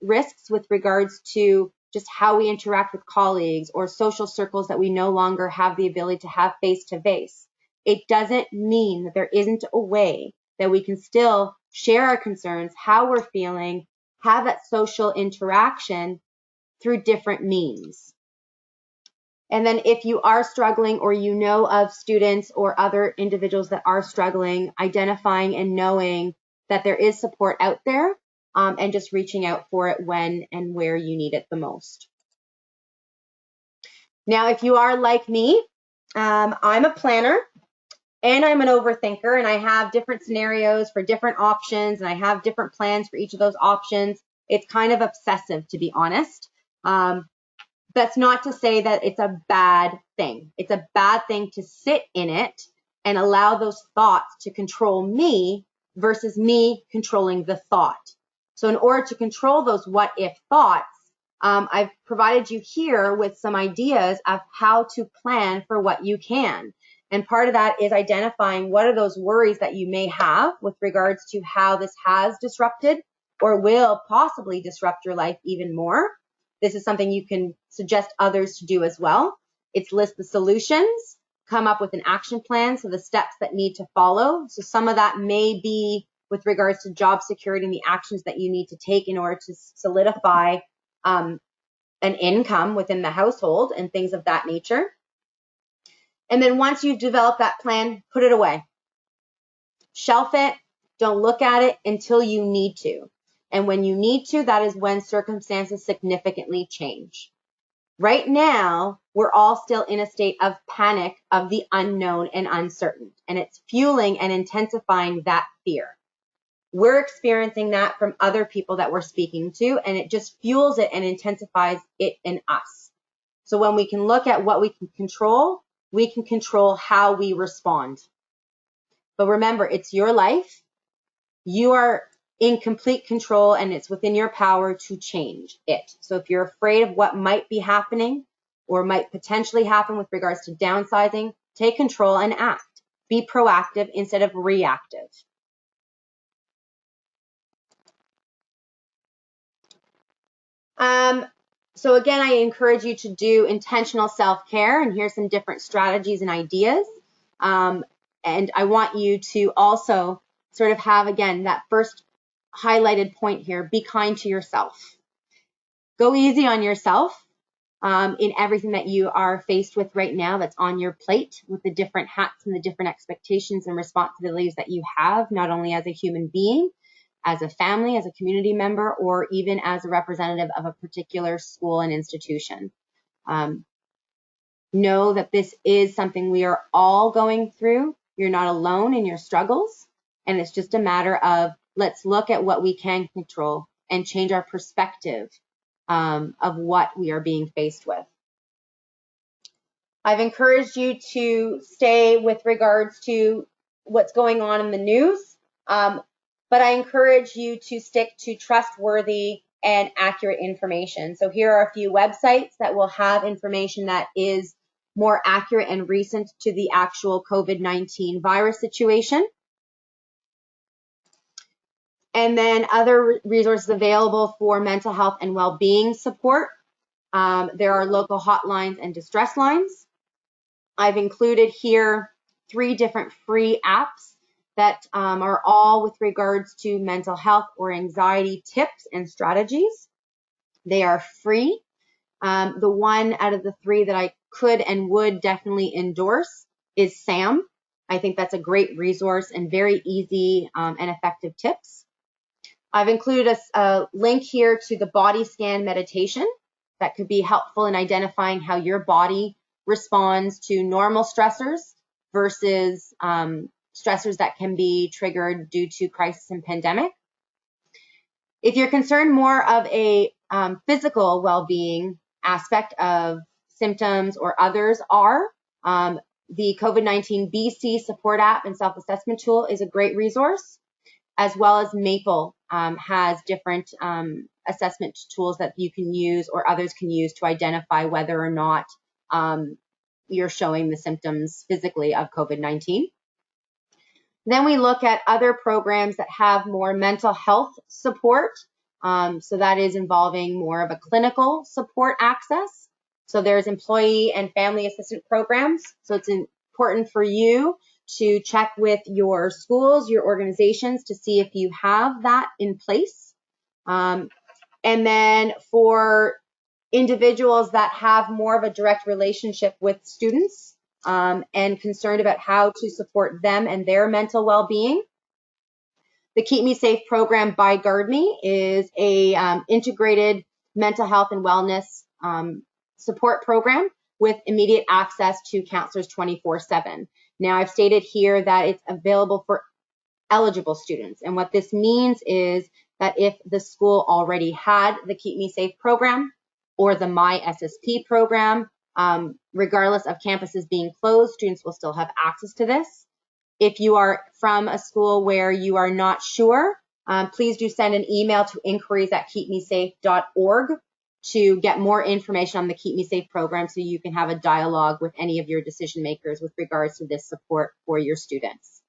risks with regards to just how we interact with colleagues or social circles that we no longer have the ability to have face to face. It doesn't mean that there isn't a way that we can still share our concerns, how we're feeling, have that social interaction through different means. And then if you are struggling or you know of students or other individuals that are struggling, identifying and knowing that there is support out there, and just reaching out for it when and where you need it the most. Now, if you are like me, I'm a planner and I'm an overthinker, and I have different scenarios for different options, and I have different plans for each of those options. It's kind of obsessive, to be honest. That's not to say that it's a bad thing. It's a bad thing to sit in it and allow those thoughts to control me versus me controlling the thought. So in order to control those what if thoughts, I've provided you here with some ideas of how to plan for what you can. And part of that is identifying what are those worries that you may have with regards to how this has disrupted or will possibly disrupt your life even more. This is something you can suggest others to do as well. It's list the solutions, come up with an action plan, so the steps that need to follow. So some of that may be with regards to job security and the actions that you need to take in order to solidify an income within the household and things of that nature. And then once you've developed that plan, put it away. Shelf it. Don't look at it until you need to. And when you need to, that is when circumstances significantly change. Right now, we're all still in a state of panic of the unknown and uncertain, and it's fueling and intensifying that fear. We're experiencing that from other people that we're speaking to, and it just fuels it and intensifies it in us. So when we can look at what we can control how we respond. But remember, it's your life. You are in complete control, and it's within your power to change it. So if you're afraid of what might be happening or might potentially happen with regards to downsizing, take control and act. Be proactive instead of reactive. So again, I encourage you to do intentional self-care, and here's some different strategies and ideas. And I want you to also sort of have, again, that first highlighted point here, be kind to yourself. Go easy on yourself in everything that you are faced with right now that's on your plate, with the different hats and the different expectations and responsibilities that you have, not only as a human being, as a family, as a community member, or even as a representative of a particular school and institution. Know that this is something we are all going through. You're not alone in your struggles, and it's just a matter of let's look at what we can control and change our perspective of what we are being faced with. I've encouraged you to stay with regards to what's going on in the news, but I encourage you to stick to trustworthy and accurate information. So here are a few websites that will have information that is more accurate and recent to the actual COVID-19 virus situation. And then other resources available for mental health and well-being support. There are local hotlines and distress lines. I've included here 3 different free apps that are all with regards to mental health or anxiety tips and strategies. They are free. The one out of the 3 that I could and would definitely endorse is SAM. I think that's a great resource and very easy and effective tips. I've included a link here to the body scan meditation that could be helpful in identifying how your body responds to normal stressors versus stressors that can be triggered due to crisis and pandemic. If you're concerned more of a physical well-being aspect of symptoms or others are, the COVID-19 BC support app and self-assessment tool is a great resource, as well as Maple has different assessment tools that you can use or others can use to identify whether or not you're showing the symptoms physically of COVID-19. Then we look at other programs that have more mental health support. So that is involving more of a clinical support access. So there's employee and family assistant programs. So it's important for you to check with your schools, your organizations to see if you have that in place. And then for individuals that have more of a direct relationship with students and concerned about how to support them and their mental well-being, the Keep Me Safe program by GuardMe is a integrated mental health and wellness support program with immediate access to counselors 24/7. Now, I've stated here that it's available for eligible students. And what this means is that if the school already had the Keep Me Safe program or the My SSP program, regardless of campuses being closed, students will still have access to this. If you are from a school where you are not sure, please do send an email to inquiries@keepmesafe.org to get more information on the Keep Me Safe program so you can have a dialogue with any of your decision makers with regards to this support for your students.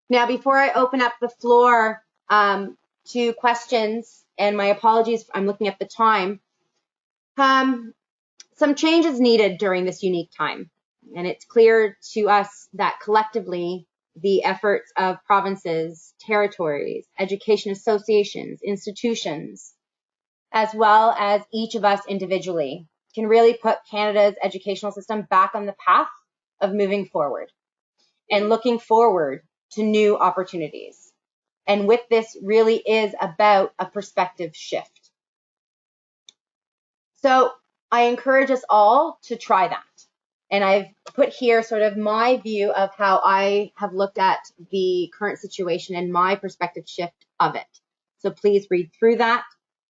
Now, before I open up the floor to questions, and my apologies, I'm looking at the time, some changes needed during this unique time. And it's clear to us that collectively, the efforts of provinces, territories, education associations, institutions, as well as each of us individually, can really put Canada's educational system back on the path of moving forward and looking forward to new opportunities. And with this really is about a perspective shift. So I encourage us all to try that. And I've put here sort of my view of how I have looked at the current situation and my perspective shift of it. So please read through that.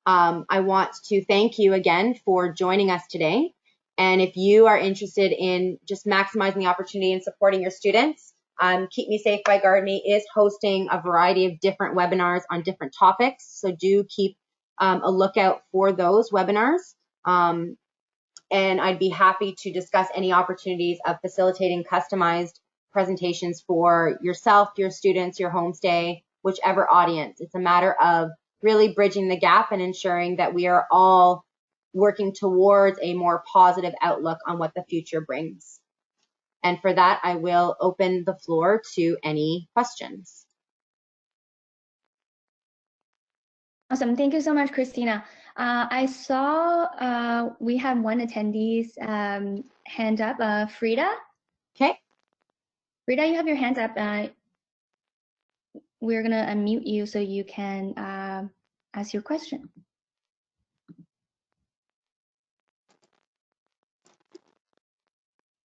I want to thank you again for joining us today. And if you are interested in just maximizing the opportunity and supporting your students, Keep Me Safe by GuardMe is hosting a variety of different webinars on different topics. So do keep a lookout for those webinars. And I'd be happy to discuss any opportunities of facilitating customized presentations for yourself, your students, your homestay, whichever audience. It's a matter of really bridging the gap and ensuring that we are all working towards a more positive outlook on what the future brings. And for that, I will open the floor to any questions. Awesome. Thank you so much, Christina. I saw we have one attendee's hand up, Frida. Okay. Frida, you have your hands up. We're going to unmute you so you can ask your question.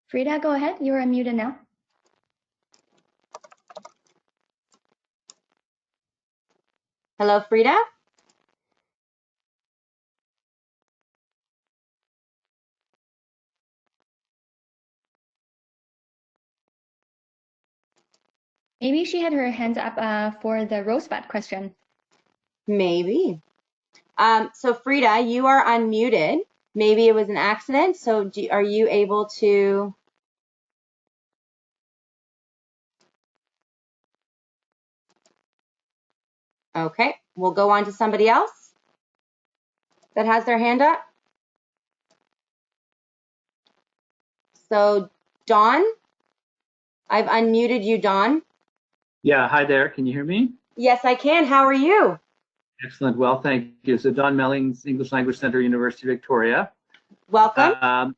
Frida, go ahead. You're unmuted now. Hello, Frida. Maybe she had her hands up for the Rosebud question. Maybe. So Frida, you are unmuted. Maybe it was an accident. So are you able to? Okay, we'll go on to somebody else that has their hand up. So Dawn, I've unmuted you, Dawn. Yeah, hi there. Can you hear me? Yes, I can. How are you? Excellent. Well, thank you. So Don Mellings, English Language Center, University of Victoria. Welcome.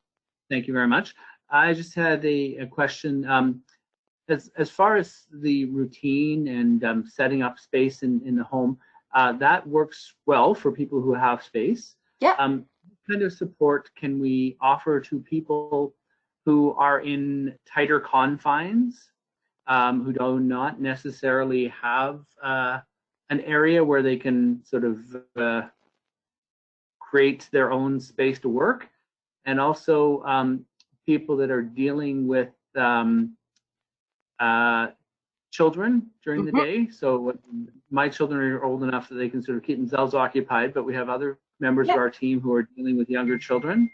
Thank you very much. I just had a question. As far as the routine and setting up space in the home, that works well for people who have space. Yeah. What kind of support can we offer to people who are in tighter confines, who do not necessarily have an area where they can sort of create their own space to work, and also people that are dealing with children during the day. So my children are old enough that they can sort of keep themselves occupied, but we have other members of our team who are dealing with younger children,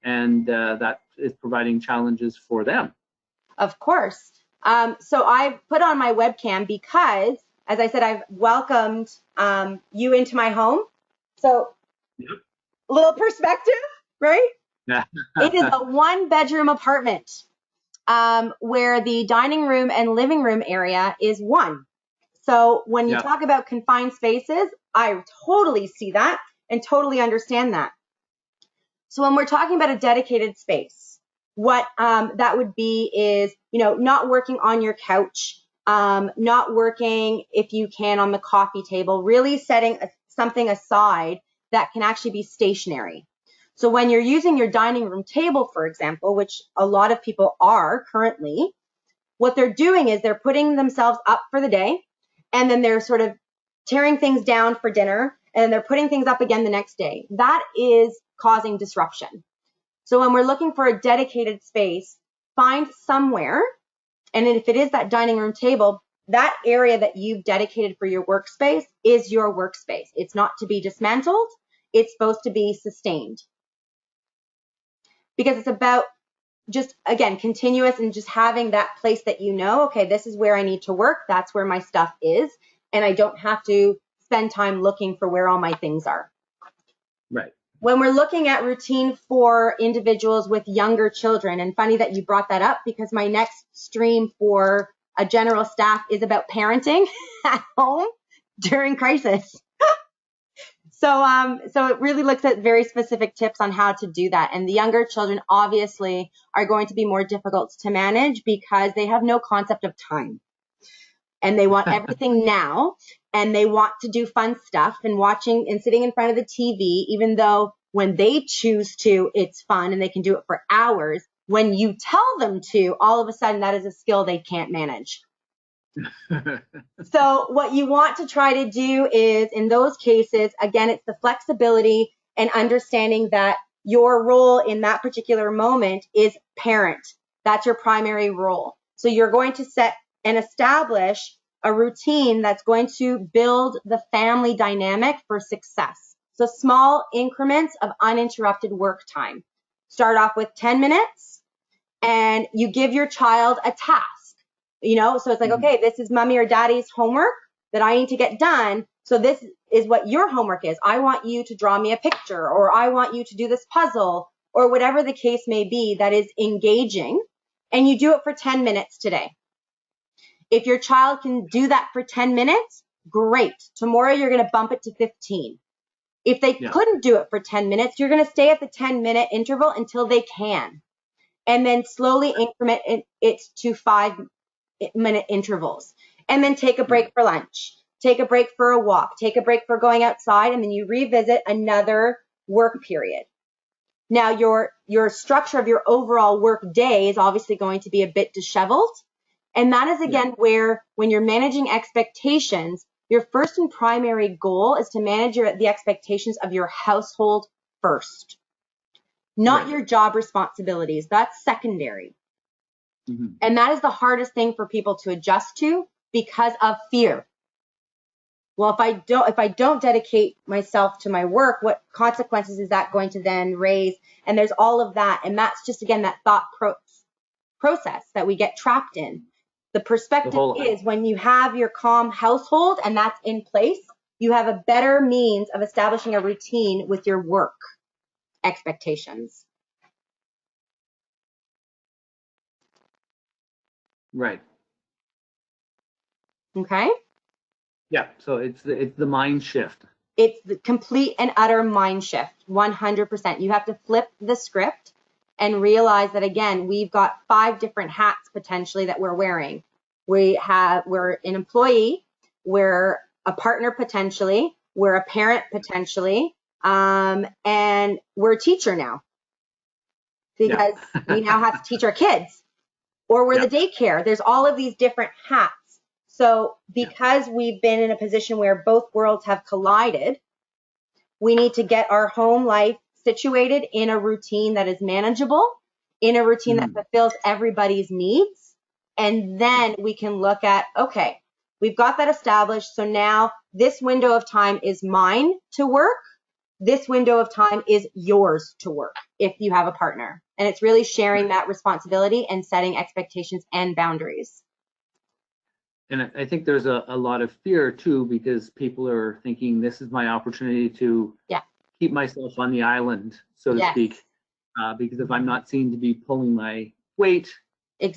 and that is providing challenges for them. Of course. So I put on my webcam because, as I said, I've welcomed you into my home. So a little perspective, right? Yeah. It is a 1-bedroom apartment where the dining room and living room area is one. So when you talk about confined spaces, I totally see that and totally understand that. So when we're talking about a dedicated space, what that would be is, not working on your couch, not working if you can on the coffee table, really setting something aside that can actually be stationary. So when you're using your dining room table, for example, which a lot of people are currently, what they're doing is they're putting themselves up for the day, and then they're sort of tearing things down for dinner, and then they're putting things up again the next day. That is causing disruption. So when we're looking for a dedicated space, find somewhere, and if it is that dining room table, that area that you've dedicated for your workspace is your workspace. It's not to be dismantled. It's supposed to be sustained. Because it's about just, again, continuous and just having that place that okay, this is where I need to work. That's where my stuff is. And I don't have to spend time looking for where all my things are. Right. When we're looking at routine for individuals with younger children, and funny that you brought that up because my next stream for a general staff is about parenting at home during crisis. So it really looks at very specific tips on how to do that. And the younger children obviously are going to be more difficult to manage because they have no concept of time. And they want everything now, and they want to do fun stuff and watching and sitting in front of the TV, even though when they choose to, it's fun and they can do it for hours. When you tell them to, all of a sudden that is a skill they can't manage. So what you want to try to do is, in those cases, again, it's the flexibility and understanding that your role in that particular moment is parent. That's your primary role. So you're going to set and establish a routine that's going to build the family dynamic for success. So small increments of uninterrupted work time. Start off with 10 minutes and you give your child a task. So it's like, okay, this is mommy or daddy's homework that I need to get done. So this is what your homework is. I want you to draw me a picture, or I want you to do this puzzle, or whatever the case may be that is engaging. And you do it for 10 minutes today. If your child can do that for 10 minutes, great. Tomorrow you're going to bump it to 15. If they couldn't do it for 10 minutes, you're going to stay at the 10-minute interval until they can. And then slowly increment it to 5-minute intervals, and then take a break for lunch, take a break for a walk, take a break for going outside, and then you revisit another work period. Now your structure of your overall work day is obviously going to be a bit disheveled, and that is again where, when you're managing expectations, your first and primary goal is to manage the expectations of your household first, not your job responsibilities. That's secondary. And that is the hardest thing for people to adjust to because of fear. Well, if I don't dedicate myself to my work, what consequences is that going to then raise? And there's all of that. And that's just, again, that thought process that we get trapped in. The perspective is, when you have your calm household and that's in place, you have a better means of establishing a routine with your work expectations. Right. Okay. Yeah. So it's the mind shift. It's the complete and utter mind shift, 100%. You have to flip the script and realize that, again, we've got 5 different hats potentially that we're wearing. We're an employee, we're a partner potentially, we're a parent potentially, and we're a teacher now because we now have to teach our kids, or we're the daycare. There's all of these different hats. So because we've been in a position where both worlds have collided, we need to get our home life situated in a routine that is manageable, in a routine that fulfills everybody's needs. And then we can look at, okay, we've got that established. So now this window of time is mine to work. this window of time is yours to work if you have a partner. And it's really sharing that responsibility and setting expectations and boundaries. And I think there's a lot of fear too, because people are thinking this is my opportunity to keep myself on the island, so to speak. Because if I'm not seen to be pulling my weight,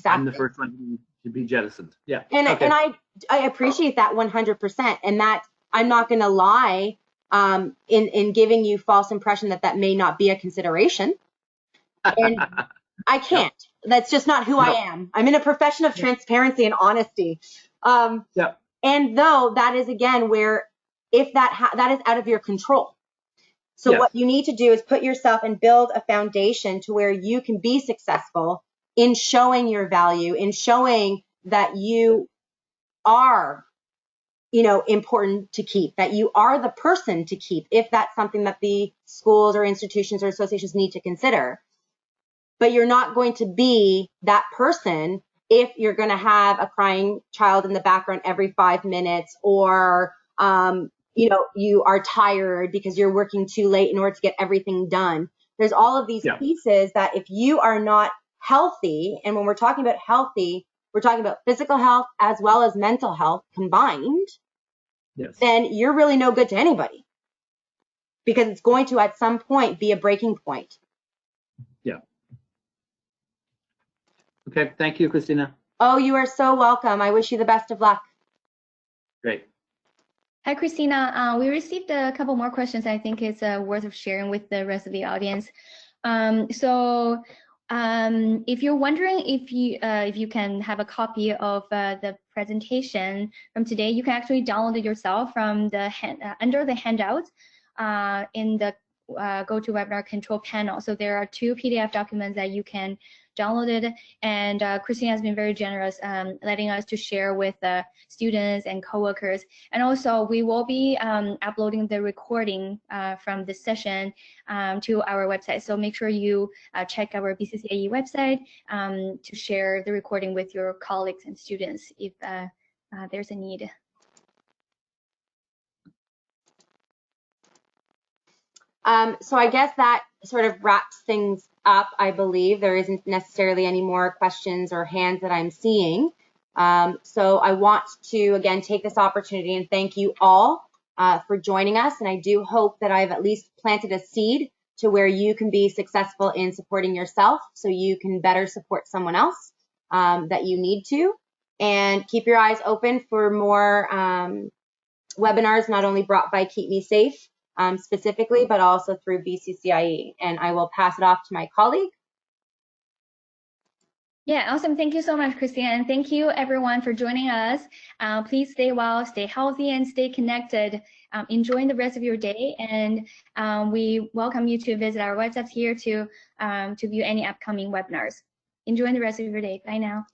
I'm the first one to be jettisoned. Yeah. And I appreciate that 100%. And that I'm not going to lie in giving you false impression that may not be a consideration. And I can't. That's just not who I am. I'm in a profession of transparency and honesty. And though that is, again, where if that is out of your control. So what you need to do is put yourself and build a foundation to where you can be successful in showing your value, in showing that you are, important to keep, that you are the person to keep, if that's something that the schools or institutions or associations need to consider. But you're not going to be that person if you're going to have a crying child in the background every 5 minutes, or, you are tired because you're working too late in order to get everything done. There's all of these pieces that if you are not healthy, and when we're talking about healthy, we're talking about physical health as well as mental health combined, then you're really no good to anybody, because it's going to at some point be a breaking point. Okay, thank you, Christina. Oh, you are so welcome. I wish you the best of luck. Great. Hi, Christina. We received a couple more questions. I think it's worth of sharing with the rest of the audience. If you're wondering if you can have a copy of the presentation from today, you can actually download it yourself from the under the handouts in the GoToWebinar control panel. So there are 2 PDF documents that you can download it, and Christina has been very generous letting us to share with students and coworkers. And also we will be uploading the recording from this session to our website. So make sure you check our BCCIE website to share the recording with your colleagues and students if there's a need. So I guess that sort of wraps things up. I believe there isn't necessarily any more questions or hands that I'm seeing. So I want to, again, take this opportunity and thank you all for joining us. And I do hope that I've at least planted a seed to where you can be successful in supporting yourself, so you can better support someone else that you need to. And keep your eyes open for more webinars, not only brought by keep.meSAFE specifically, but also through BCCIE. And I will pass it off to my colleague. Yeah, awesome. Thank you so much, Christina. And thank you everyone for joining us. Please stay well, stay healthy, and stay connected. Enjoy the rest of your day. And we welcome you to visit our website here to view any upcoming webinars. Enjoy the rest of your day. Bye now.